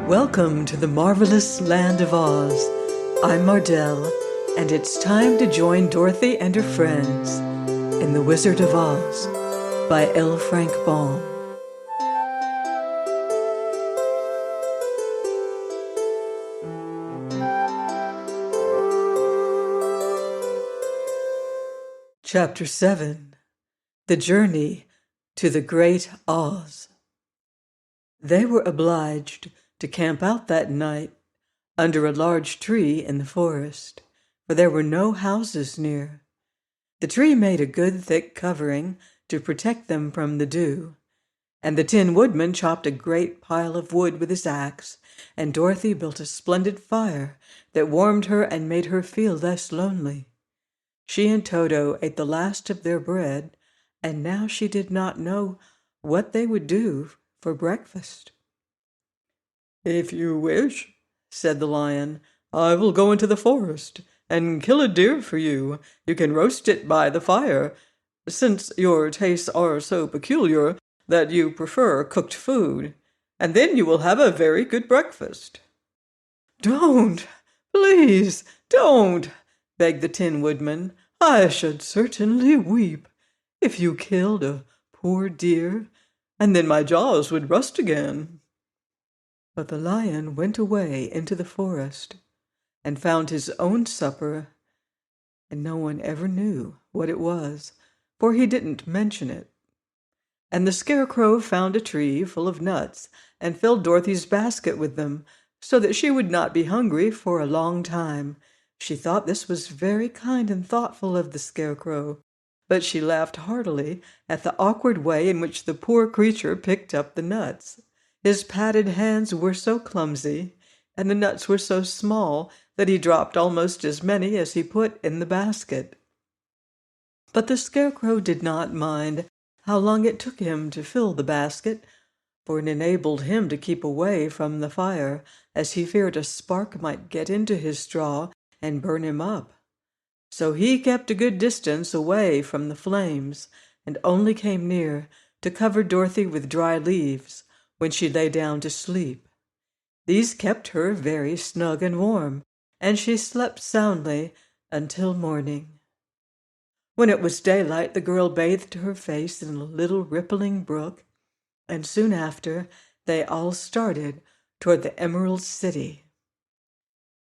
Welcome to the marvelous land of Oz. I'm Mardell, and it's time to join Dorothy and her friends in The Wizard of Oz by L. Frank Baum. Chapter 7. The Journey to the Great Oz. They were obliged to camp out that night under a large tree in the forest, for there were no houses near. The tree made a good thick covering to protect them from the dew, and the Tin Woodman chopped a great pile of wood with his axe, and Dorothy built a splendid fire that warmed her and made her feel less lonely. She and Toto ate the last of their bread, and now she did not know what they would do for breakfast. "If you wish," said the lion, "I will go into the forest and kill a deer for you. You can roast it by the fire, since your tastes are so peculiar that you prefer cooked food, and then you will have a very good breakfast." "Don't, please, don't," begged the Tin Woodman. "I should certainly weep if you killed a poor deer, and then my jaws would rust again." But the lion went away into the forest and found his own supper, and no one ever knew what it was, for he didn't mention it. And the Scarecrow found a tree full of nuts and filled Dorothy's basket with them, so that she would not be hungry for a long time. She thought this was very kind and thoughtful of the Scarecrow, but she laughed heartily at the awkward way in which the poor creature picked up the nuts. His padded hands were so clumsy, and the nuts were so small that he dropped almost as many as he put in the basket. But the Scarecrow did not mind how long it took him to fill the basket, for it enabled him to keep away from the fire, as he feared a spark might get into his straw and burn him up. So he kept a good distance away from the flames, and only came near to cover Dorothy with dry leaves when she lay down to sleep. These kept her very snug and warm, and she slept soundly until morning. When it was daylight, the girl bathed her face in a little rippling brook, and soon after they all started toward the Emerald City.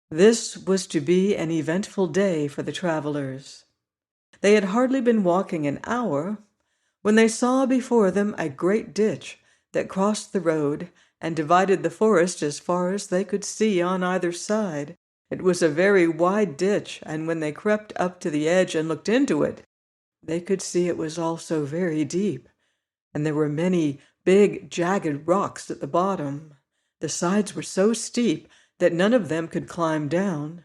This was to be an eventful day for the travelers. They had hardly been walking an hour when they saw before them a great ditch that crossed the road and divided the forest as far as they could see on either side. It was a very wide ditch, and when they crept up to the edge and looked into it, they could see it was also very deep, and there were many big, jagged rocks at the bottom. The sides were so steep that none of them could climb down,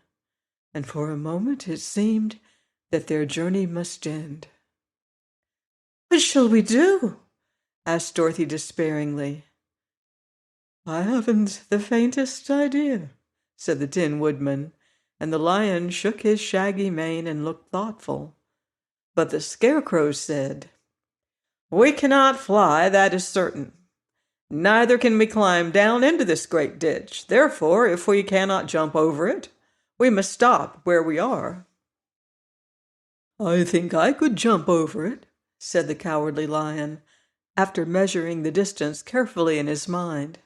and for a moment it seemed that their journey must end. "What shall we do?" asked Dorothy despairingly. "I haven't the faintest idea," said the Tin Woodman, and the lion shook his shaggy mane and looked thoughtful. But the Scarecrow said, "We cannot fly, that is certain. Neither can we climb down into this great ditch. Therefore, if we cannot jump over it, we must stop where we are." "I think I could jump over it," said the Cowardly Lion, after measuring the distance carefully in his mind.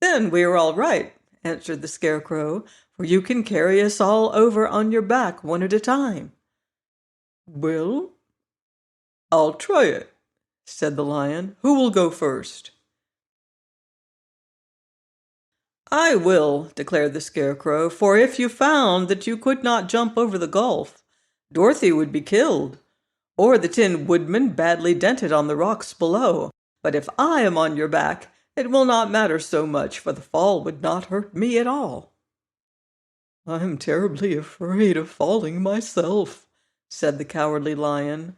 "Then we are all right," answered the Scarecrow, "for you can carry us all over on your back one at a time." "Well, I'll try it," said the lion. "Who will go first?" "I will," declared the Scarecrow, "for if you found that you could not jump over the gulf, Dorothy would be killed, or the Tin Woodman badly dented on the rocks below. But if I am on your back, it will not matter so much, for the fall would not hurt me at all." "I'm terribly afraid of falling myself," said the Cowardly Lion,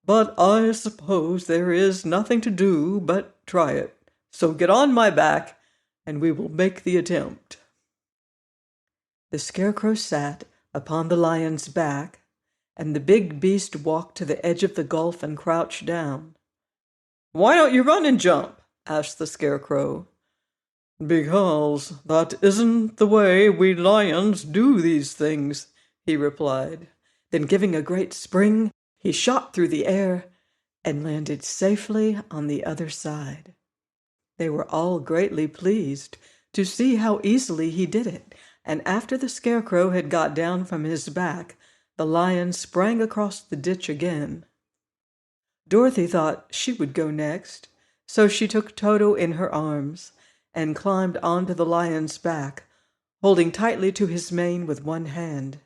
"but I suppose there is nothing to do but try it. So get on my back, and we will make the attempt." The Scarecrow sat upon the lion's back, and the big beast walked to the edge of the gulf and crouched down. "Why don't you run and jump?" asked the Scarecrow. "Because that isn't the way we lions do these things," he replied. Then, giving a great spring, he shot through the air and landed safely on the other side. They were all greatly pleased to see how easily he did it, and after the Scarecrow had got down from his back, the lion sprang across the ditch again. Dorothy thought she would go next, so she took Toto in her arms and climbed onto the lion's back, holding tightly to his mane with one hand.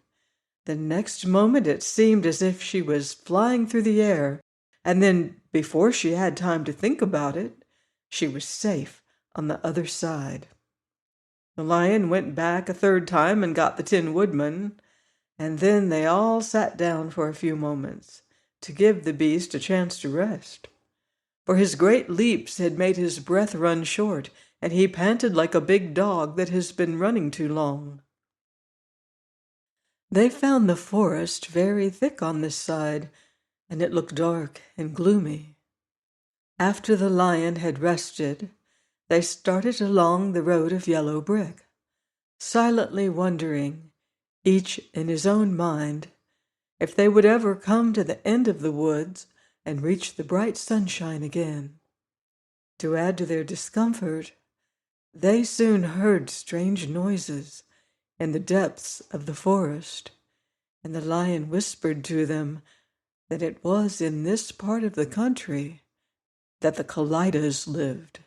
The next moment it seemed as if she was flying through the air, and then, before she had time to think about it, she was safe on the other side. The lion went back a third time and got the Tin Woodman, and then they all sat down for a few moments to give the beast a chance to rest. For his great leaps had made his breath run short, and he panted like a big dog that has been running too long. They found the forest very thick on this side, and it looked dark and gloomy. After the lion had rested, they started along the road of yellow brick, silently wondering, each in his own mind, if they would ever come to the end of the woods and reach the bright sunshine again. To add to their discomfort, they soon heard strange noises in the depths of the forest, and the lion whispered to them that it was in this part of the country that the Kallidas lived.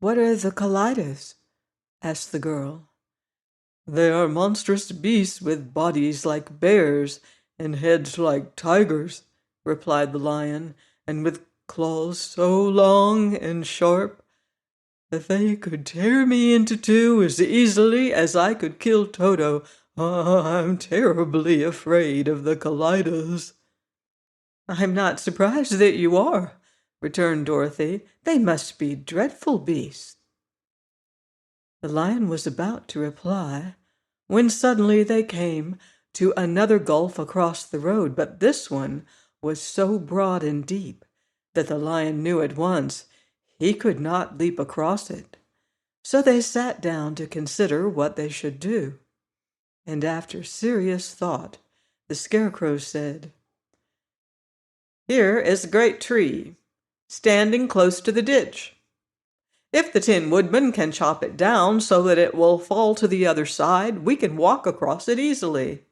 "What are the Kallidas?" asked the girl. "They are monstrous beasts with bodies like bears and heads like tigers," replied the lion, "and with claws so long and sharp that they could tear me into two as easily as I could kill Toto. I'm terribly afraid of the Kallidas." "I'm not surprised that you are," returned Dorothy. "They must be dreadful beasts." The lion was about to reply when suddenly they came to another gulf across the road, but this one was so broad and deep that the lion knew at once he could not leap across it. So they sat down to consider what they should do. And after serious thought, the Scarecrow said, "Here is a great tree, standing close to the ditch. If the Tin Woodman can chop it down so that it will fall to the other side, we can walk across it easily."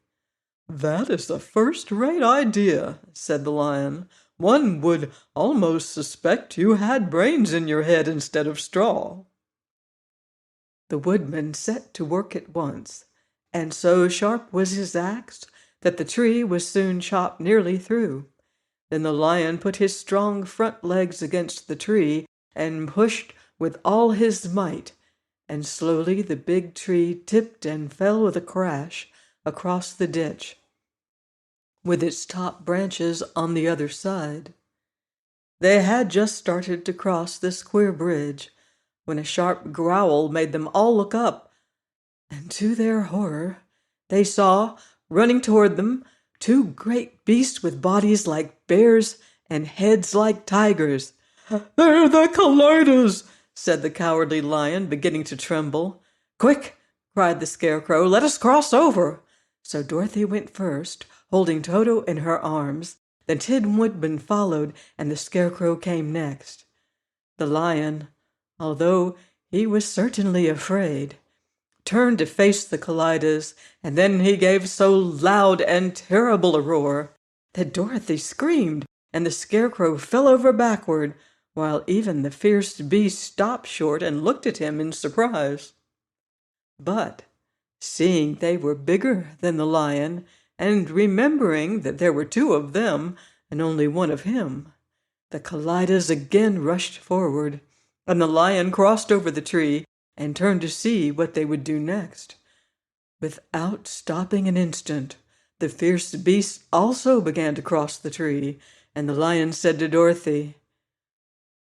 "That is a first-rate idea," said the lion. "One would almost suspect you had brains in your head instead of straw." The woodman set to work at once, and so sharp was his axe that the tree was soon chopped nearly through. Then the lion put his strong front legs against the tree and pushed with all his might, and slowly the big tree tipped and fell with a crash across the ditch, with its top branches on the other side. They had just started to cross this queer bridge when a sharp growl made them all look up, and to their horror, they saw, running toward them, two great beasts with bodies like bears and heads like tigers. "They're the Kallidas," said the cowardly lion, beginning to tremble. "Quick!" cried the Scarecrow. "Let us cross over." So Dorothy went first, holding Toto in her arms. The Tin Woodman followed, and the Scarecrow came next. The lion, although he was certainly afraid, turned to face the Kallidas, and then he gave so loud and terrible a roar that Dorothy screamed, and the Scarecrow fell over backward, while even the fierce beast stopped short and looked at him in surprise. But, seeing they were bigger than the lion, and remembering that there were two of them and only one of him, the Kallidas again rushed forward, and the lion crossed over the tree and turned to see what they would do next. Without stopping an instant, the fierce beast also began to cross the tree, and the lion said to Dorothy,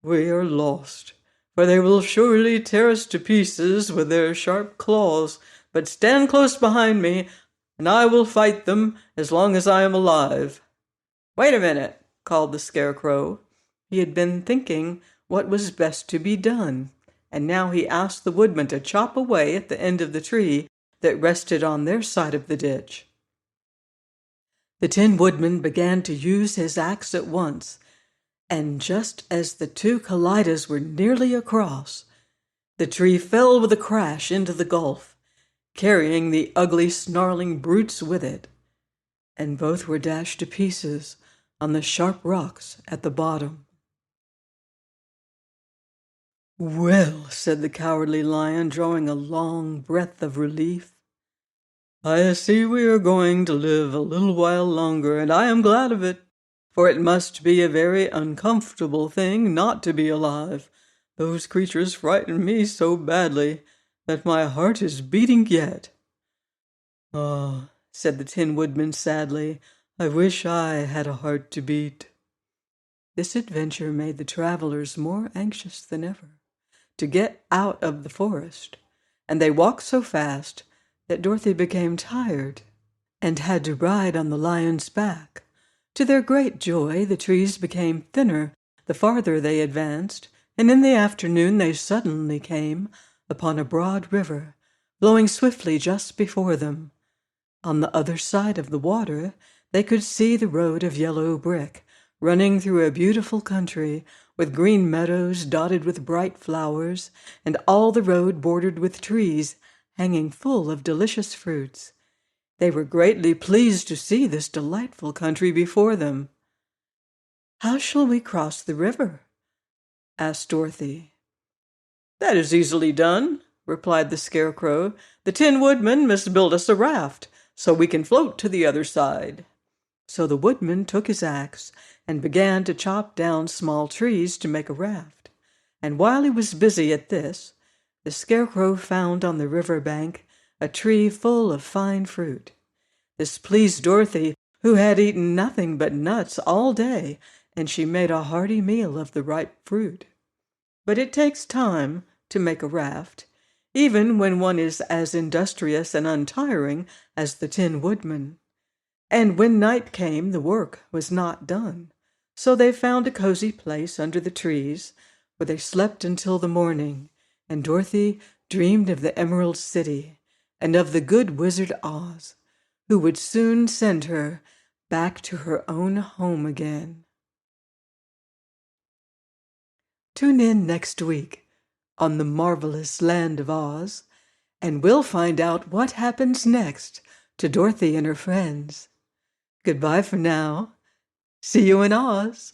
"We are lost, for they will surely tear us to pieces with their sharp claws, but stand close behind me, and I will fight them as long as I am alive." "Wait a minute," called the Scarecrow. He had been thinking what was best to be done, and now he asked the woodman to chop away at the end of the tree that rested on their side of the ditch. The Tin Woodman began to use his axe at once, and just as the two Kallidas were nearly across, the tree fell with a crash into the gulf, carrying the ugly, snarling brutes with it, and both were dashed to pieces on the sharp rocks at the bottom. "Well," said the Cowardly Lion, drawing a long breath of relief, "I see we are going to live a little while longer, and I am glad of it, for it must be a very uncomfortable thing not to be alive. Those creatures frightened me so badly that my heart is beating yet." "Ah," said the Tin Woodman sadly, "I wish I had a heart to beat." This adventure made the travelers more anxious than ever to get out of the forest, and they walked so fast that Dorothy became tired and had to ride on the lion's back. To their great joy, the trees became thinner the farther they advanced, and in the afternoon they suddenly came upon a broad river flowing swiftly just before them. On the other side of the water, they could see the road of yellow brick running through a beautiful country with green meadows dotted with bright flowers, and all the road bordered with trees hanging full of delicious fruits. They were greatly pleased to see this delightful country before them. "How shall we cross the river?" asked Dorothy. "That is easily done," replied the Scarecrow. "The Tin Woodman must build us a raft so we can float to the other side." So the woodman took his axe and began to chop down small trees to make a raft. And while he was busy at this, the Scarecrow found on the river bank a tree full of fine fruit. This pleased Dorothy, who had eaten nothing but nuts all day, and she made a hearty meal of the ripe fruit. But it takes time to make a raft, even when one is as industrious and untiring as the Tin Woodman. And when night came, the work was not done. So they found a cozy place under the trees, where they slept until the morning, and Dorothy dreamed of the Emerald City and of the good Wizard Oz, who would soon send her back to her own home again. Tune in next week on the marvelous Land of Oz, and we'll find out what happens next to Dorothy and her friends. Goodbye for now. See you in Oz.